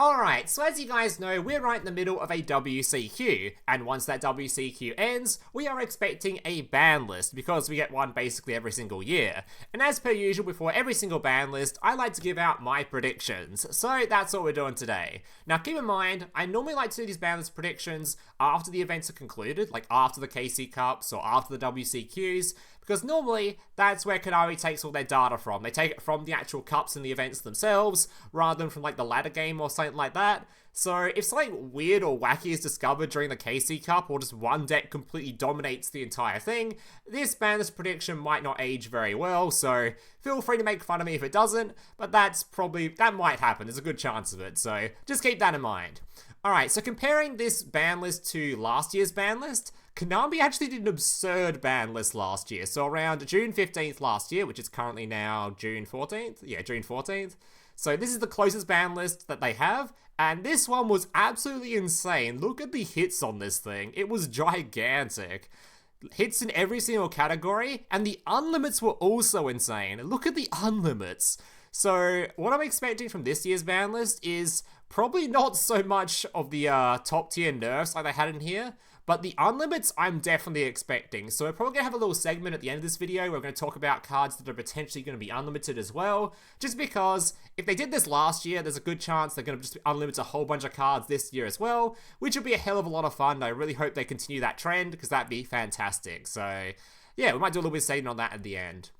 Alright, so as you guys know, we're right in the middle of a WCQ, and once that WCQ ends, we are expecting a ban list, because we get one basically every single year. And as per usual, before every single ban list, I like to give out my predictions, so that's what we're doing today. Now keep in mind, I normally like to do these ban list predictions after the events are concluded, like after the KC Cups or after the WCQs, because normally that's where Konami takes all their data from. They take it from the actual cups and the events themselves, rather than from like the ladder game or something like that. So if something weird or wacky is discovered during the KC Cup, or just one deck completely dominates the entire thing, this banlist prediction might not age very well, so feel free to make fun of me if it doesn't, but that might happen, there's a good chance of it, so just keep that in mind. Alright, so comparing this ban list to last year's ban list, Konami actually did an absurd ban list last year. So around June 15th last year, which is currently now June 14th? Yeah, June 14th. So this is the closest ban list that they have, and this one was absolutely insane. Look at the hits on this thing. It was gigantic. Hits in every single category, and the unlimits were also insane. Look at the unlimits. So what I'm expecting from this year's ban list is probably not so much of the top tier nerfs like they had in here, but the unlimits I'm definitely expecting. So we're probably going to have a little segment at the end of this video where we're going to talk about cards that are potentially going to be unlimited as well, just because if they did this last year, there's a good chance they're going to just unlimit a whole bunch of cards this year as well, which would be a hell of a lot of fun. I really hope they continue that trend, because that'd be fantastic. So yeah, we might do a little bit of saving on that at the end.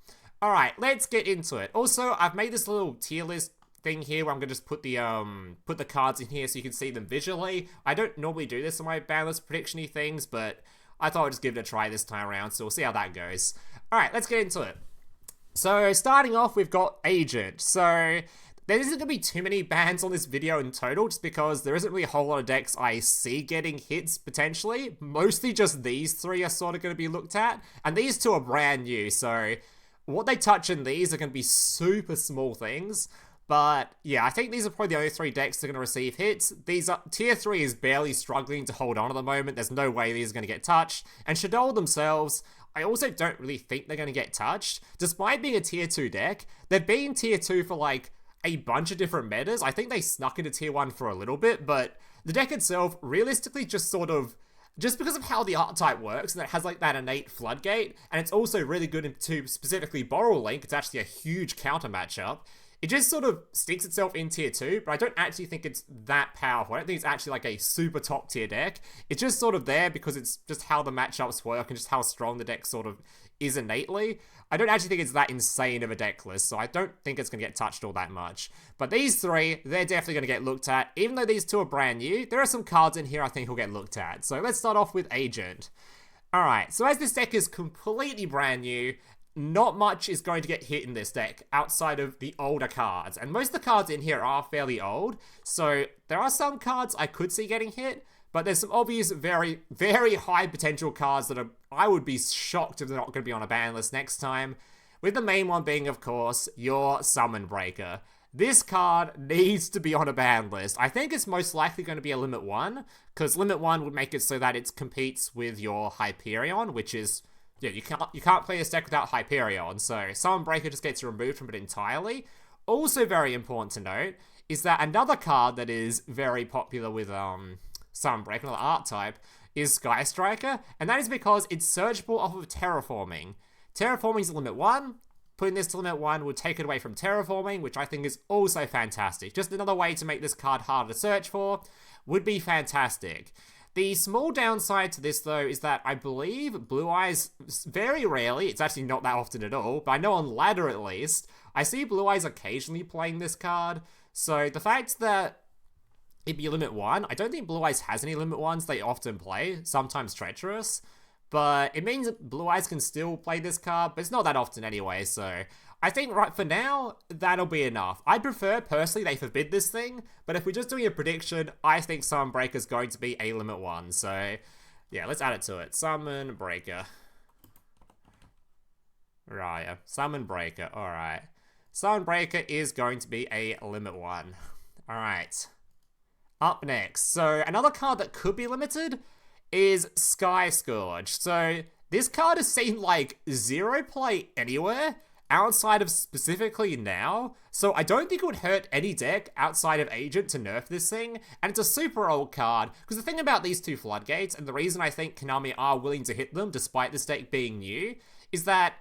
Alright, let's get into it. Also, I've made this little tier list thing here where I'm gonna just put the cards in here so you can see them visually. I don't normally do this on my ban list prediction-y things, but I thought I'd just give it a try this time around, so we'll see how that goes. Alright, let's get into it. So starting off, we've got Agent. So there isn't gonna be too many bans on this video in total, just because there isn't really a whole lot of decks I see getting hits potentially. Mostly just these three are sort of gonna be looked at, and these two are brand new, so what they touch in these are gonna be super small things. But yeah, I think these are probably the only three decks that are going to receive hits. Tier 3 is barely struggling to hold on at the moment. There's no way these are going to get touched. And Shadow themselves, I also don't really think they're going to get touched. Despite being a tier 2 deck, they've been tier 2 for like a bunch of different metas. I think they snuck into tier 1 for a little bit, but the deck itself realistically just because of how the art type works, and it has like that innate floodgate, and it's also really good into specifically Borrel Link. It's actually a huge counter matchup. It just sort of sticks itself in tier 2, but I don't actually think it's that powerful. I don't think it's actually like a super top tier deck. It's just sort of there because it's just how the matchups work and just how strong the deck sort of is innately. I don't actually think it's that insane of a deck list, so I don't think it's going to get touched all that much. But these three, they're definitely going to get looked at. Even though these two are brand new, there are some cards in here I think will get looked at. So let's start off with Agent. Alright, so as this deck is completely brand new, not much is going to get hit in this deck outside of the older cards. And most of the cards in here are fairly old, so there are some cards I could see getting hit, but there's some obvious very, very high potential cards that I would be shocked if they're not going to be on a ban list next time. With the main one being, of course, your Summon Breaker. This card needs to be on a ban list. I think it's most likely going to be a Limit 1, because Limit 1 would make it so that it competes with your Hyperion, which is... yeah, you can't play this deck without Hyperion, so Summon Breaker just gets removed from it entirely. Also very important to note is that another card that is very popular with Summon Breaker, another art type, is Sky Striker, and that is because it's searchable off of Terraforming. Terraforming is Limit 1. Putting this to Limit 1 would take it away from Terraforming, which I think is also fantastic. Just another way to make this card harder to search for would be fantastic. The small downside to this, though, is that I believe Blue Eyes, very rarely, it's actually not that often at all, but I know on ladder at least, I see Blue Eyes occasionally playing this card, so the fact that it'd be Limit 1, I don't think Blue Eyes has any Limit 1s they often play, sometimes Treacherous, but it means that Blue Eyes can still play this card, but it's not that often anyway, so I think right for now, that'll be enough. I'd prefer, personally, they forbid this thing, but if we're just doing a prediction, I think Summon Breaker is going to be a Limit 1, so yeah, let's add it to it. Summon Breaker. Right, Summon Breaker, alright. Summon Breaker is going to be a Limit 1. Alright. Up next, so another card that could be limited is Sky Scourge. So this card has seen like zero play anywhere, outside of specifically now, so I don't think it would hurt any deck outside of Agent to nerf this thing, and it's a super old card, because the thing about these two Floodgates, and the reason I think Konami are willing to hit them despite this deck being new, is that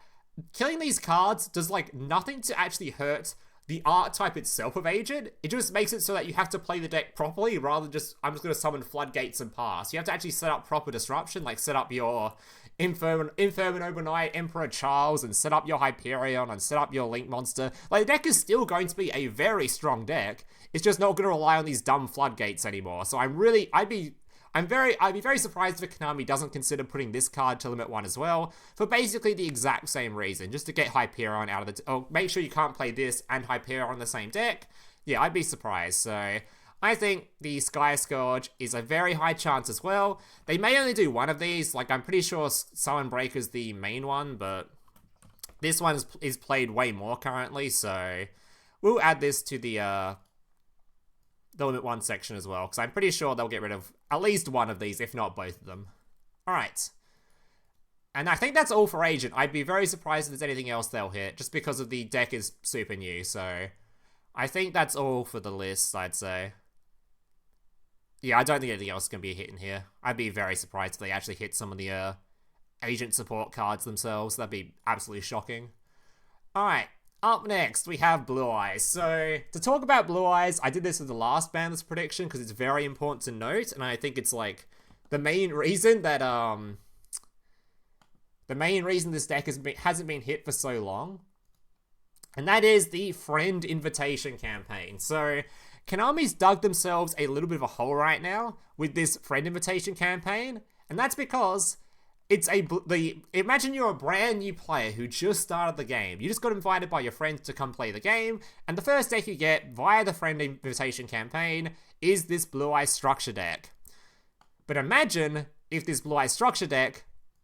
killing these cards does like nothing to actually hurt the archetype itself of Agent. It just makes it so that you have to play the deck properly rather than just, I'm just going to summon Floodgates and pass. You have to actually set up proper disruption, like set up your Inferno Knight, Emperor Charles, and set up your Hyperion, and set up your Link monster. Like, the deck is still going to be a very strong deck. It's just not going to rely on these dumb Floodgates anymore. So I'd be very surprised if Konami doesn't consider putting this card to Limit 1 as well, for basically the exact same reason, just to get Hyperion out of the... or make sure you can't play this and Hyperion on the same deck. Yeah, I'd be surprised, so... I think the Sky Scourge is a very high chance as well. They may only do one of these, like I'm pretty sure Summon Breaker's the main one, but this one is played way more currently, so we'll add this to the Limit 1 section as well, because I'm pretty sure they'll get rid of at least one of these, if not both of them. Alright. And I think that's all for Agent. I'd be very surprised if there's anything else they'll hit, just because of the deck is super new, so I think that's all for the list, I'd say. Yeah, I don't think anything else is going to be hitting here. I'd be very surprised if they actually hit some of the Agent support cards themselves. That'd be absolutely shocking. Alright, up next we have Blue Eyes. So, to talk about Blue Eyes, I did this in the last Banlist prediction because it's very important to note, and I think it's like the main reason that this deck hasn't been hit for so long. And that is the Friend Invitation campaign. So, Konami's dug themselves a little bit of a hole right now with this Friend Invitation campaign, and that's because it's imagine you're a brand new player who just started the game. You just got invited by your friends to come play the game, and the first deck you get via the Friend Invitation campaign is this Blue Eyes Structure deck. But imagine if this Blue Eyes Structure deck,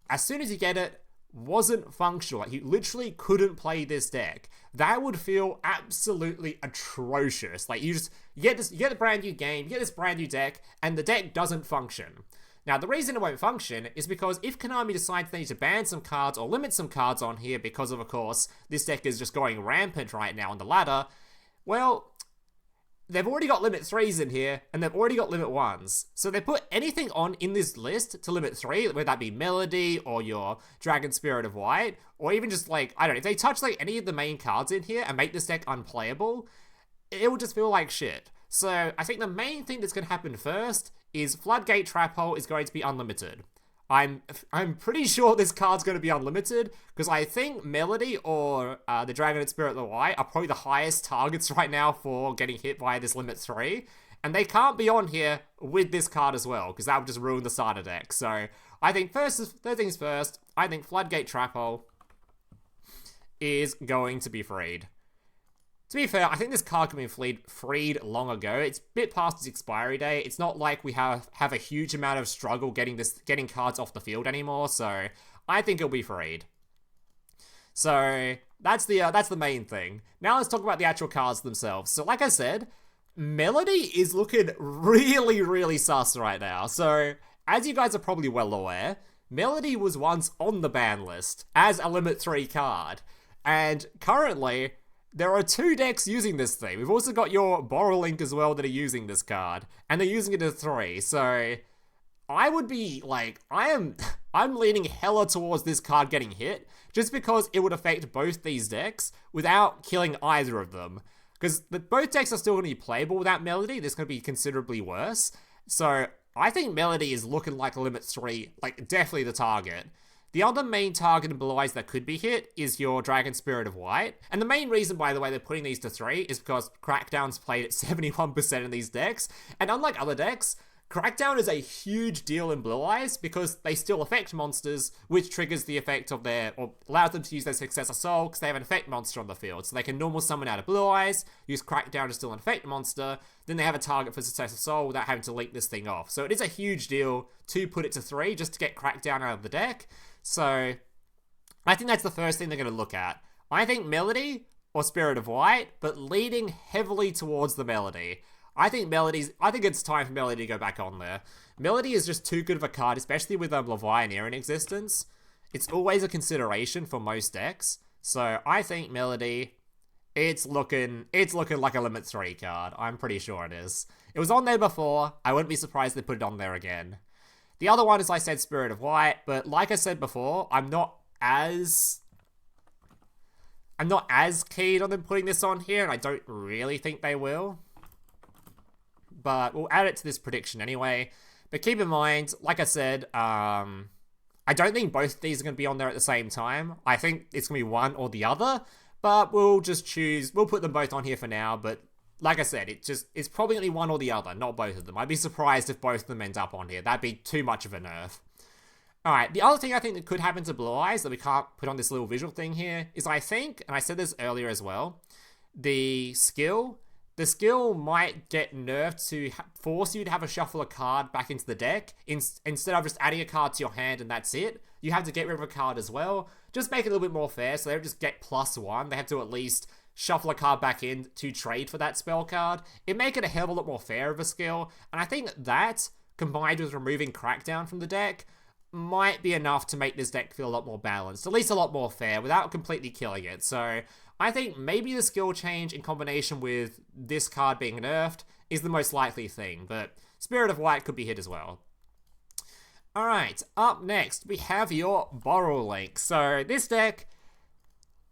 as soon as you get it, wasn't functional. Like, you literally couldn't play this deck. That would feel absolutely atrocious. Like, you get a brand new game, you get this brand new deck, and the deck doesn't function. Now, the reason it won't function is because if Konami decides they need to ban some cards or limit some cards on here because of course, this deck is just going rampant right now on the ladder, well, they've already got Limit 3s in here, and they've already got Limit 1s. So they put anything on in this list to Limit 3, whether that be Melody, or your Dragon Spirit of White, or even just like, I don't know, if they touch like any of the main cards in here and make this deck unplayable, it will just feel like shit. So I think the main thing that's going to happen first is Floodgate Trap Hole is going to be unlimited. I'm pretty sure this card's going to be unlimited, because I think Melody or the Dragon and Spirit of the White are probably the highest targets right now for getting hit by this Limit 3, and they can't be on here with this card as well, because that would just ruin the starter deck. So I think third things first, I think Floodgate Trap Hole is going to be freed. To be fair, I think this card can be freed long ago. It's a bit past its expiry date. It's not like we have a huge amount of struggle getting cards off the field anymore, so I think it'll be freed. So that's the main thing. Now let's talk about the actual cards themselves. So like I said, Melody is looking really, really sus right now. So as you guys are probably well aware, Melody was once on the ban list as a Limit 3 card, and currently there are 2 decks using this thing. We've also got your Borrel Link as well that are using this card, and they're using it as 3, so I would be like, I'm leaning hella towards this card getting hit, just because it would affect both these decks without killing either of them. Because both decks are still going to be playable without Melody. This is going to be considerably worse. So I think Melody is looking like a Limit 3, like definitely the target. The other main target in Blue Eyes that could be hit is your Dragon Spirit of White. And the main reason, by the way, they're putting these to 3 is because Crackdown's played at 71% in these decks. And unlike other decks, Crackdown is a huge deal in Blue Eyes because they still affect monsters, which triggers the effect of or allows them to use their Successor Soul because they have an effect monster on the field. So they can normal summon out of Blue Eyes, use Crackdown to still an effect monster, then they have a target for Successor Soul without having to link this thing off. So it is a huge deal to put it to 3 just to get Crackdown out of the deck. So I think that's the first thing they're going to look at. I think Melody or Spirit of White, but leaning heavily towards the Melody. I think it's time for Melody to go back on there. Melody is just too good of a card, especially with Levianeer in existence. It's always a consideration for most decks. So I think Melody, it's looking like a Limit 3 card. I'm pretty sure it is. It was on there before. I wouldn't be surprised they put it on there again. The other one is, I said, Spirit of White, but like I said before, I'm not as keen on them putting this on here, and I don't really think they will. But we'll add it to this prediction anyway. But keep in mind, like I said, I don't think both of these are going to be on there at the same time. I think it's going to be one or the other, but we'll just choose, we'll put them both on here for now, but like I said, it's probably going to be one or the other, not both of them. I'd be surprised if both of them end up on here. That'd be too much of a nerf. Alright, the other thing I think that could happen to Blue Eyes that we can't put on this little visual thing here is, I think, and I said this earlier as well, the skill might get nerfed to force you to have a shuffle a card back into the deck instead of just adding a card to your hand and that's it. You have to get rid of a card as well. Just make it a little bit more fair, so they don't just get +1. They have to at least shuffle a card back in to trade for that spell card. It make it a hell of a lot more fair of a skill, and I think that, combined with removing Crackdown from the deck, might be enough to make this deck feel a lot more balanced, at least a lot more fair, without completely killing it. So I think maybe the skill change in combination with this card being nerfed is the most likely thing, but Spirit of White could be hit as well. Alright, up next, we have your Borrel Link. So this deck,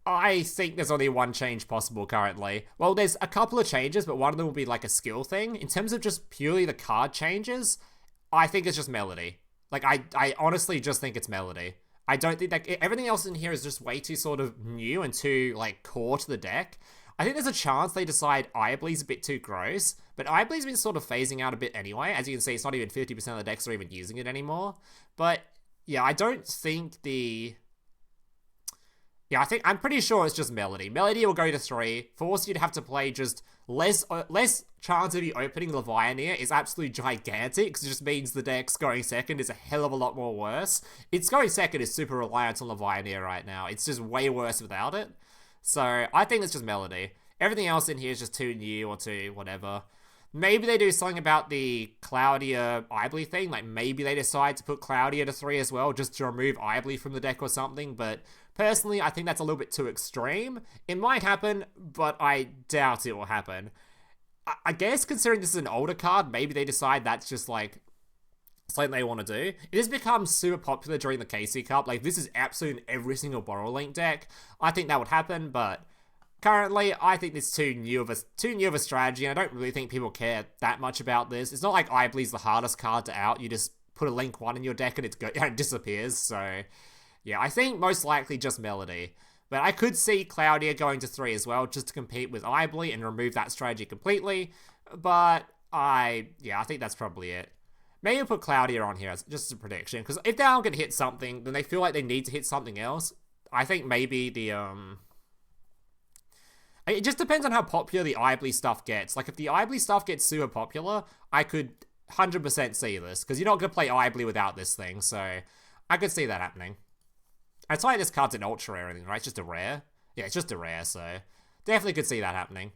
I think there's only one change possible currently. Well, there's a couple of changes, but one of them will be like a skill thing. In terms of just purely the card changes, I think it's just Melody. Like, I honestly just think it's Melody. I don't think that everything else in here is just way too sort of new and too, like, core to the deck. I think there's a chance they decide Eyebleed's a bit too gross, but Eyebleed's been sort of phasing out a bit anyway. As you can see, it's not even 50% of the decks are even using it anymore. But, yeah, I don't think the... Yeah, I'm pretty sure it's just Melody. Melody will go to 3, force you to have to play just less chance of you opening Levianeer is absolutely gigantic, because it just means the deck's going second is a hell of a lot more worse. Its going second is super reliant on Levianeer right now. It's just way worse without it. So, I think it's just Melody. Everything else in here is just too new or too whatever. Maybe they do something about the Cloudia Eyebleed thing, like maybe they decide to put Cloudia to 3 as well, just to remove Eyebleed from the deck or something, but personally, I think that's a little bit too extreme. It might happen, but I doubt it will happen. I guess, considering this is an older card, maybe they decide that's just, like, something they want to do. If this becomes super popular during the KC Cup, like, this is absolute in every single Borrel Link deck, I think that would happen, but currently, I think it's too new of a strategy, and I don't really think people care that much about this. It's not like Eyebleed's the hardest card to out. You just put a Link 1 in your deck and it disappears, so... Yeah, I think most likely just Melody. But I could see Cloudia going to 3 as well, just to compete with Eyebleed and remove that strategy completely. But I think that's probably it. Maybe I'll put Cloudia on here just as a prediction, because if they aren't going to hit something, then they feel like they need to hit something else. I think maybe the, It just depends on how popular the Eyebleed stuff gets. Like, if the Eyebleed stuff gets super popular, I could 100% see this, because you're not going to play Eyebleed without this thing, so I could see that happening. It's like this card's an ultra rare or anything, right? It's just a rare. Yeah, it's just a rare, so definitely could see that happening.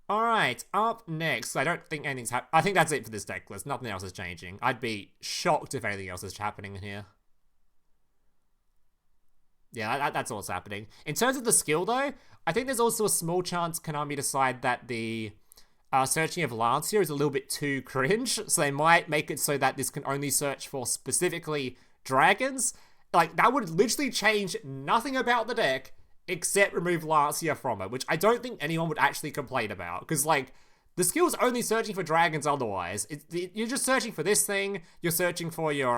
Alright, up next. I don't think anything's happening. I think that's it for this deck list. Nothing else is changing. I'd be shocked if anything else is happening in here. Yeah, that's all that's happening. In terms of the skill, though, I think there's also a small chance Konami decide that the searching of Lancia is a little bit too cringe, so they might make it so that this can only search for specifically dragons. Like, that would literally change nothing about the deck except remove Lancia from it, which I don't think anyone would actually complain about, because, like, the skill's only searching for dragons otherwise. You're just searching for this thing, you're searching for your,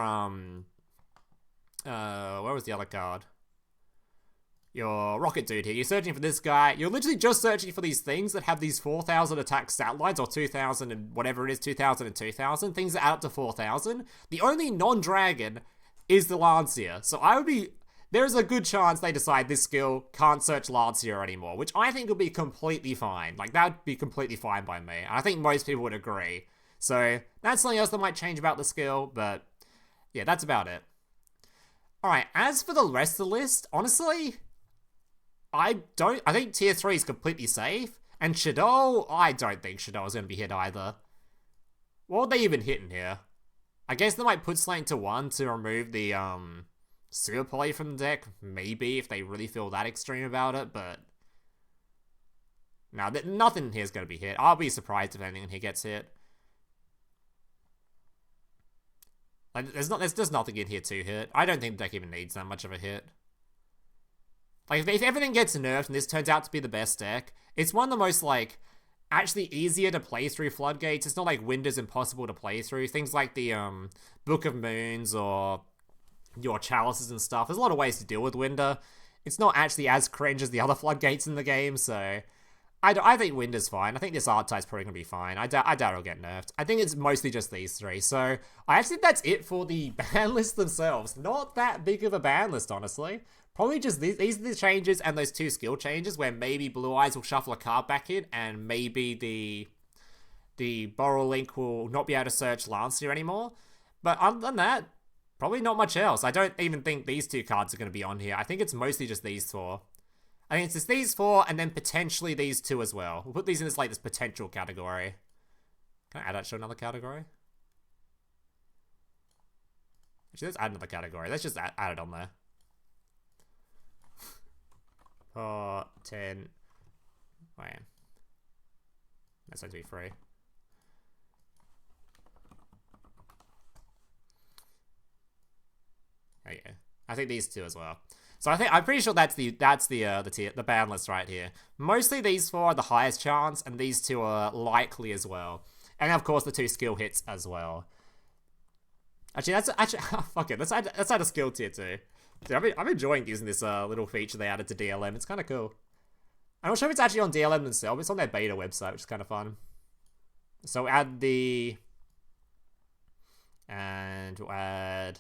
where was the other card? Your Rocket Dude here. You're searching for this guy. You're literally just searching for these things that have these 4,000 attack stat lines, or 2,000 and whatever it is, 2,000 and 2,000, things that add up to 4,000. The only non-dragon is the Lancia. So there's a good chance they decide this skill can't search Lancia anymore, which I think would be completely fine. Like, that would be completely fine by me. And I think most people would agree. So, that's something else that might change about the skill, but yeah, that's about it. Alright, as for the rest of the list, honestly, I think tier 3 is completely safe. And Shadow, I don't think Shadow is going to be hit either. What would they even hit in here? I guess they might put Slant to 1 to remove the Super Poly from the deck, maybe, if they really feel that extreme about it, but... No, nothing here is going to be hit. I'll be surprised if anything here gets hit. Like, there's just nothing in here to hit. I don't think the deck even needs that much of a hit. Like, if everything gets nerfed and this turns out to be the best deck, it's one of the most, like, actually easier to play through Floodgates. It's not like Winter's impossible to play through. Things like the, Book of Moons or your Chalices and stuff. There's a lot of ways to deal with Winter. It's not actually as cringe as the other Floodgates in the game, so... I think Winter's fine. I think this archetype's probably going to be fine. I doubt it'll get nerfed. I think it's mostly just these three. So, I actually think that's it for the ban list themselves. Not that big of a ban list, honestly. Probably just these are the changes and those 2 skill changes where maybe Blue Eyes will shuffle a card back in and maybe the Borrel Link will not be able to search Lancer anymore. But other than that, probably not much else. I don't even think these 2 cards are going to be on here. I think it's mostly just these 4. I think it's just these 4, and then potentially these 2 as well. We'll put these in this, like, this potential category. Can I add that to another category? Actually, let's add another category. Let's just add it on there. 4, 10. Wait. That's going to be free. Oh, yeah. I think these 2 as well. So I'm pretty sure that's the ban list right here. Mostly these 4 are the highest chance, and these 2 are likely as well. And of course the 2 skill hits as well. Actually, fuck it. Let's add a skill tier too. Dude, I'm enjoying using this little feature they added to DLM. It's kind of cool. I'm not sure if it's actually on DLM themselves. It's on their beta website, which is kind of fun. So add the, and we'll add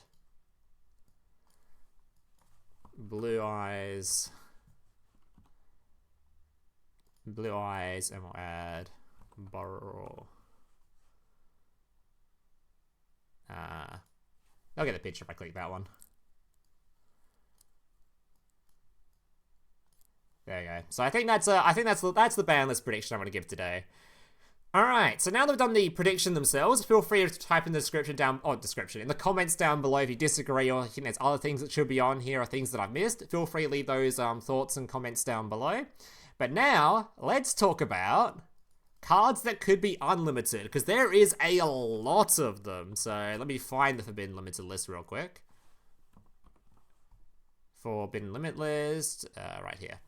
Blue Eyes, and we'll add Borrel. I'll get the picture if I click that one. There you go. So I think that's the ban list prediction I'm going to give today. Alright, so now that we've done the prediction themselves, feel free to type in the in the comments down below if you disagree or think there's other things that should be on here or things that I've missed. Feel free to leave those thoughts and comments down below. But now, let's talk about cards that could be unlimited, because there is a lot of them. So let me find the Forbidden Limited list real quick. Forbidden Limit list, right here.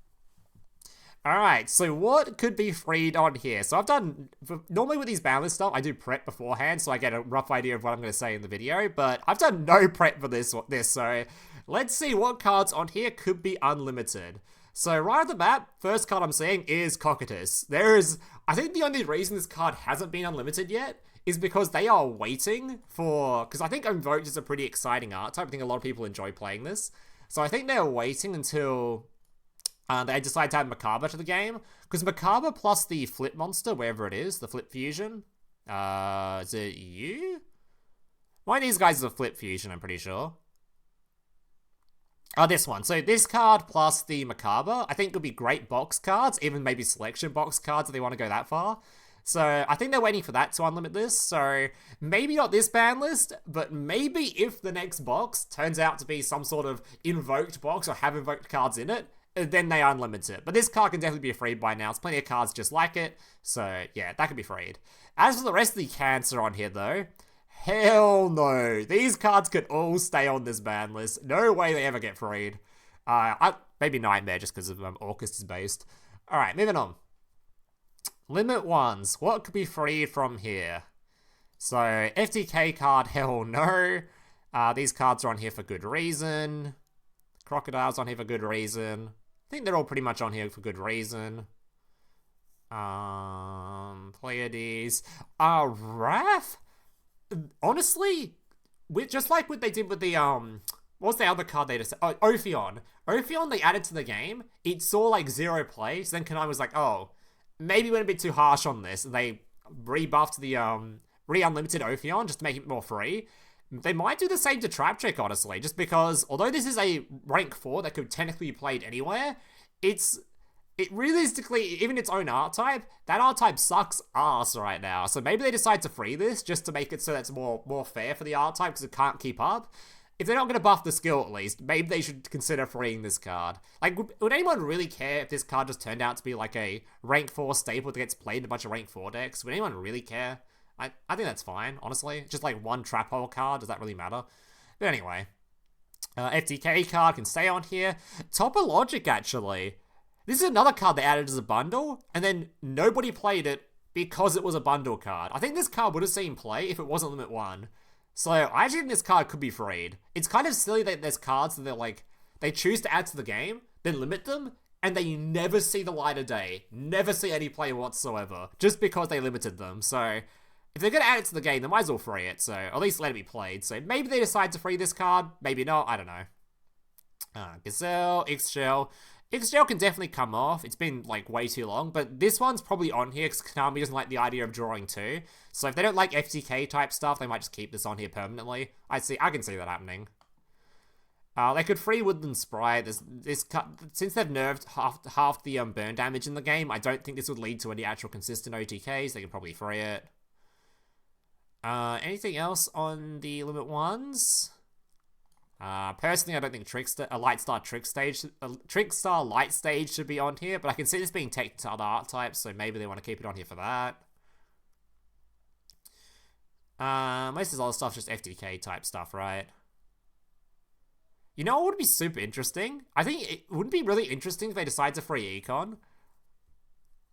Alright, so what could be freed on here? So I've done, normally with these ban list stuff, I do prep beforehand, so I get a rough idea of what I'm going to say in the video, but I've done no prep for this, so let's see what cards on here could be unlimited. So right off the bat, first card I'm seeing is Cocytus. I think the only reason this card hasn't been unlimited yet is because they are waiting for, because I think Invoked is a pretty exciting archetype. I think a lot of people enjoy playing this. So I think they're waiting until they decide to add Macabre to the game, because Macabre plus the Flip monster, wherever it is, the Flip Fusion, is it you? One of these guys is a Flip Fusion, I'm pretty sure. Oh, this one. So this card plus the Macabre, I think could be great box cards, even maybe selection box cards if they want to go that far. So I think they're waiting for that to unlimit this, so maybe not this ban list, but maybe if the next box turns out to be some sort of invoked box or have invoked cards in it, then they unlimit it. But this card can definitely be freed by now. There's plenty of cards just like it. So, yeah, that could be freed. As for the rest of the cancer on here, though, hell no. These cards could all stay on this ban list. No way they ever get freed. Maybe Nightmare, just because of Orcust is based. Alright, moving on. Limit ones. What could be freed from here? So, FTK card, hell no. These cards are on here for good reason. Crocodile's on here for good reason. I think they're all pretty much on here for good reason. Pleiades. Wrath? Honestly, just like what they did with the, what was the other card they just, oh, Ophion. Ophion they added to the game, it saw like 0 play, so then Konami was like, oh, maybe went a bit too harsh on this, and they rebuffed the, re-unlimited Ophion just to make it more free. They might do the same to Trap Check, honestly, just because, although this is a rank 4 that could technically be played anywhere, it realistically, even its own archetype, that archetype sucks ass right now. So maybe they decide to free this just to make it so that's more fair for the archetype because it can't keep up. if they're not going to buff the skill at least, maybe they should consider freeing this card. Like, would anyone really care if this card just turned out to be like a rank 4 staple that gets played in a bunch of rank 4 decks? Would anyone really care? I think that's fine, honestly. Just like one trap hole card, does that really matter? But anyway, FTK card can stay on here. Topologic, actually. This is another card they added as a bundle, and then nobody played it because it was a bundle card. I think this card would have seen play if it wasn't Limit 1. So I actually think this card could be freed. It's kind of silly that there's cards that they're like, they choose to add to the game, then limit them, and they never see the light of day. Never see any play whatsoever, just because they limited them. So if they're going to add it to the game, they might as well free it, so at least let it be played. So maybe they decide to free this card, maybe not, I don't know. Gazelle, X-Shell. X-Shell can definitely come off. It's been, like, way too long. But this one's probably on here because Konami doesn't like the idea of drawing 2. So if they don't like FTK-type stuff, they might just keep this on here permanently. I can see that happening. They could free Woodland Sprite. Since they've nerfed half the burn damage in the game, I don't think this would lead to any actual consistent OTKs. They could probably free it. Anything else on the Limit 1s? Personally, I don't think Trickstar Light Stage should be on here, but I can see this being taken to other art types, so maybe they want to keep it on here for that. Most of this other stuff's just FTK type stuff, right? You know what would be super interesting? I think it wouldn't be really interesting if they decide to free Econ.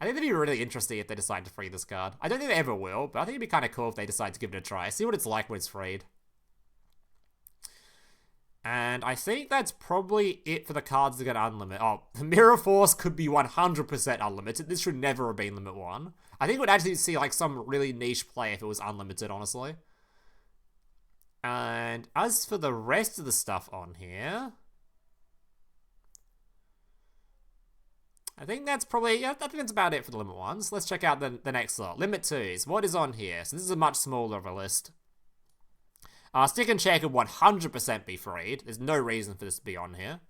I think that'd be really interesting if they decide to free this card. I don't think they ever will, but I think it'd be kind of cool if they decide to give it a try. See what it's like when it's freed. And I think that's probably it for the cards that get unlimited. Oh, Mirror Force could be 100% unlimited. This should never have been Limit 1. I think we'd actually see like some really niche play if it was unlimited, honestly. And as for the rest of the stuff on here, I think that's probably, I think that's about it for the Limit 1s. Let's check out the next lot. Limit 2s. What is on here? So this is a much smaller of a list. Stick and Chair could 100% be freed. There's no reason for this to be on here.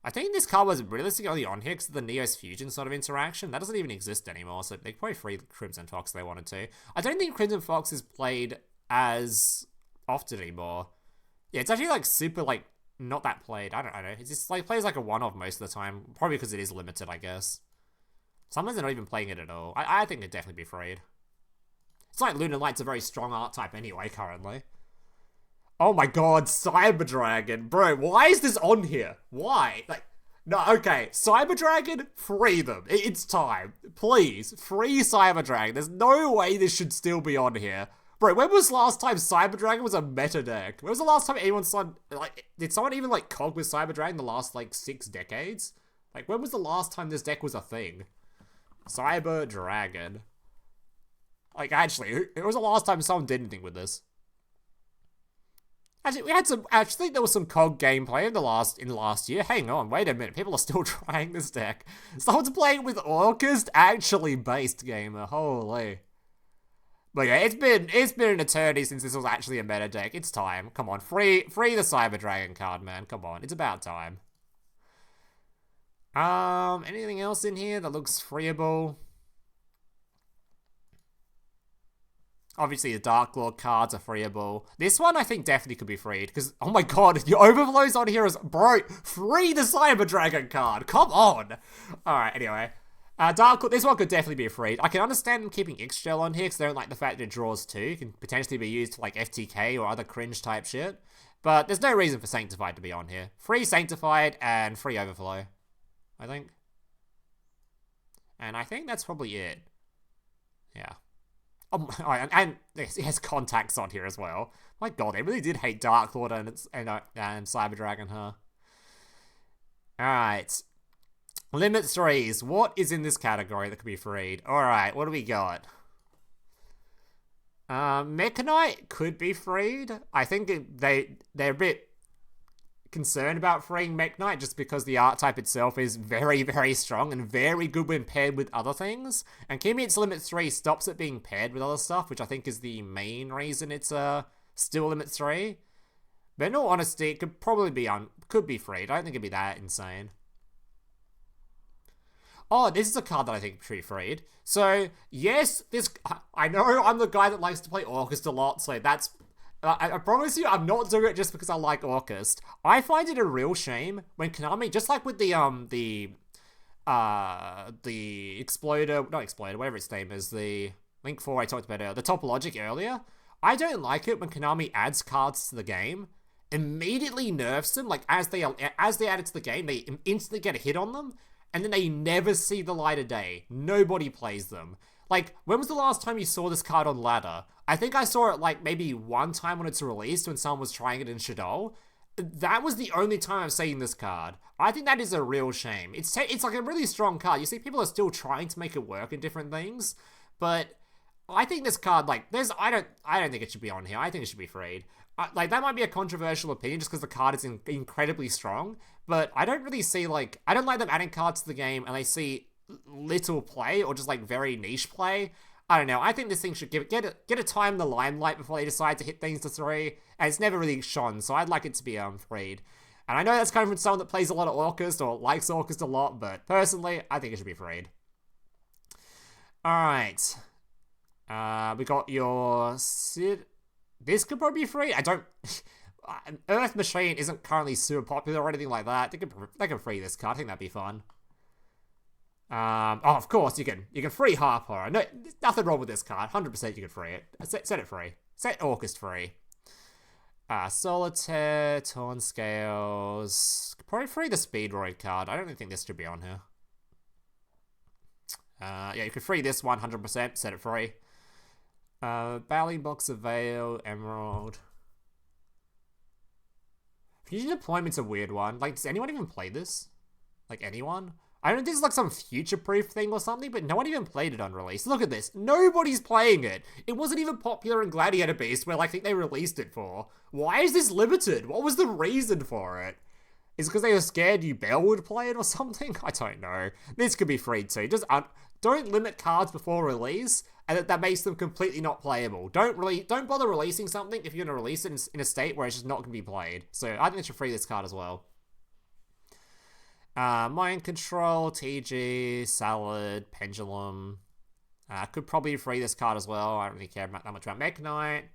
I think this card was realistically only on here because of the Neos Fusion sort of interaction. That doesn't even exist anymore, so they could probably free Crimson Fox if they wanted to. I don't think Crimson Fox is played as often anymore. Yeah, it's actually like super like not that played. I don't know. It's just like plays like a one-off most of the time. Probably because it is limited, I guess. Sometimes they're not even playing it at all. I think it'd definitely be freed. It's like Lunar Light's a very strong art type anyway, currently. Oh my god, Cyber Dragon. Bro, why is this on here? Why? Like, no, okay. Cyber Dragon, free them. It's time. Please, free Cyber Dragon. There's no way this should still be on here. Bro, when was the last time Cyber Dragon was a meta deck? When was the last time anyone saw, like, did someone even, like, cog with Cyber Dragon the last, like, 6 decades? Like, when was the last time this deck was a thing? Cyber Dragon. Like, actually, it was the last time someone did anything with this. Actually, I think there was some COG gameplay in the last year. Hang on, wait a minute. People are still trying this deck. Someone's playing with Orcust, actually based gamer. Holy. But yeah, it's been an eternity since this was actually a meta deck. It's time. Come on, free the Cyber Dragon card, man. Come on, it's about time. Anything else in here that looks freeable? Obviously, the Dark Lord cards are freeable. This one, I think, definitely could be freed. Because, oh my god, your overflows on here is... Bro, free the Cyber Dragon card. Come on. Alright, anyway. Dark Lord, this one could definitely be freed. I can understand them keeping X-Shell on here because they don't like the fact that it draws 2. It can potentially be used for, like, FTK or other cringe type shit. But there's no reason for Sanctified to be on here. Free Sanctified and free Overflow, I think. And I think that's probably it. Yeah. Oh, and it has contacts on here as well. My god, they really did hate Dark Lord and Cyber Dragon, huh? Alright. Limit 3s. What is in this category that could be freed? Alright, what do we got? Mechanite could be freed. I think they're a bit concerned about freeing Mekk-Knight just because the art type itself is very, very strong and very good when paired with other things. And keeping its Limit 3 stops it being paired with other stuff, which I think is the main reason it's still Limit 3. But in all honesty, it could probably be could be freed. I don't think it'd be that insane. Oh, this is a card that I think should be freed. So, yes, this... I know I'm the guy that likes to play Orcust a lot, so that's... I promise you, I'm not doing it just because I like Orcust. I find it a real shame when Konami, just like with the Exploder... Not Exploder, whatever its name is, the Link 4 I talked about earlier, the Topologic earlier. I don't like it when Konami adds cards to the game, immediately nerfs them, like as they add it to the game, they instantly get a hit on them, and then they never see the light of day. Nobody plays them. Like, when was the last time you saw this card on ladder? I think I saw it like maybe one time when it's released when someone was trying it in Shadow. That was the only time I've seen this card. I think that is a real shame. It's like a really strong card. You see, people are still trying to make it work in different things, but I think this card, like, I don't think it should be on here. I think it should be freed. Like, that might be a controversial opinion just because the card is incredibly strong, but I don't really see, like, I don't like them adding cards to the game and they see little play or just, like, very niche play. I don't know. I think this thing should get a time in the limelight before they decide to hit things to 3, and it's never really shone, so I'd like it to be freed. And I know that's coming from someone that plays a lot of Orcust or likes Orcust a lot, but personally, I think it should be freed. Alright. We got your Sid. This could probably be free. I don't... Earth Machine isn't currently super popular or anything like that. They can free this card. I think that'd be fun. Oh, of course, you can free Harper. No, there's nothing wrong with this card. 100% you can free it. Set it free. Set Orcust free. Solitaire, Torn Scales. Probably free the Speedroid card. I don't think this should be on here. Yeah, you could free this one 100%. Set it free. Battling Box of Veil, Emerald. Fusion Deployment's a weird one. Like, does anyone even play this? Like, anyone? I don't know if this is like some future-proof thing or something, but no one even played it on release. Look at this. Nobody's playing it. It wasn't even popular in Gladiator Beast, where like, I think they released it for. Why is this limited? What was the reason for it? Is it because they were scared Bell would play it or something? I don't know. This could be free too. Just don't limit cards before release, and that makes them completely not playable. Don't bother releasing something if you're going to release it in a state where it's just not going to be played. So I think they should free this card as well. Mind Control, TG, Salad, Pendulum. Could probably free this card as well. I don't really care that much about Mech Knight.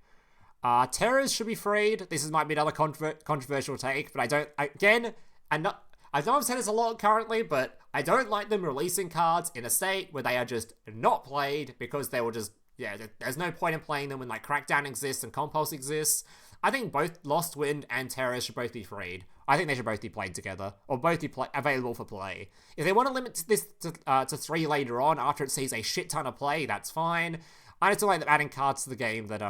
Terrors should be freed. This might be another controversial take, but I don't... Again, I know I've said this a lot currently, but I don't like them releasing cards in a state where they are just not played because they will just... Yeah, there's no point in playing them when like Crackdown exists and Compulse exists. I think both Lost Wind and Terrors should both be freed. I think they should both be played together, or both be available for play. If they want to limit this to 3 later on, after it sees a shit ton of play, that's fine. I just don't like them adding cards to the game that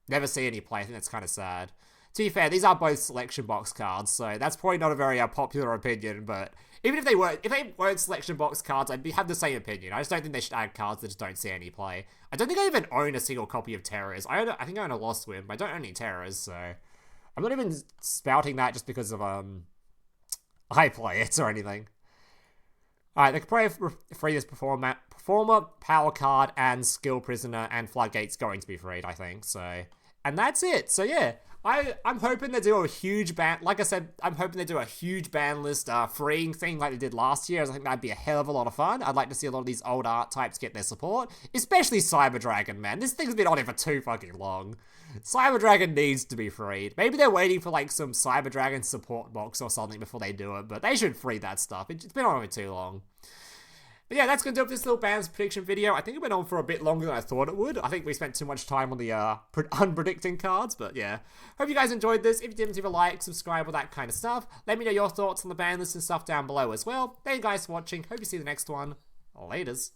never see any play. I think that's kind of sad. To be fair, these are both selection box cards, so that's probably not a very popular opinion, but even if they weren't selection box cards, I'd have the same opinion. I just don't think they should add cards that just don't see any play. I don't think I even own a single copy of Terrors. I think I own a Lost Wind, but I don't own any Terrors, so... I'm not even spouting that just because of, I play it or anything. Alright, they could probably free this Performer, Power Card, and Skill Prisoner, and Floodgate's going to be freed, I think, so... And that's it, so yeah. I'm hoping they do a huge ban... Like I said, I'm hoping they do a huge ban list freeing thing like they did last year. I think that'd be a hell of a lot of fun. I'd like to see a lot of these old art types get their support. Especially Cyber Dragon, man. This thing's been on it for too fucking long. Cyber Dragon needs to be freed. Maybe they're waiting for like some Cyber Dragon support box or something before they do it, but they should free that stuff. It's been on for too long. But yeah, that's going to do it for this little bans prediction video. I think it went on for a bit longer than I thought it would. I think we spent too much time on the unpredicting cards, but yeah. Hope you guys enjoyed this. If you didn't, leave a like, subscribe, all that kind of stuff. Let me know your thoughts on the ban list and stuff down below as well. Thank you guys for watching. Hope you see the next one. Laters.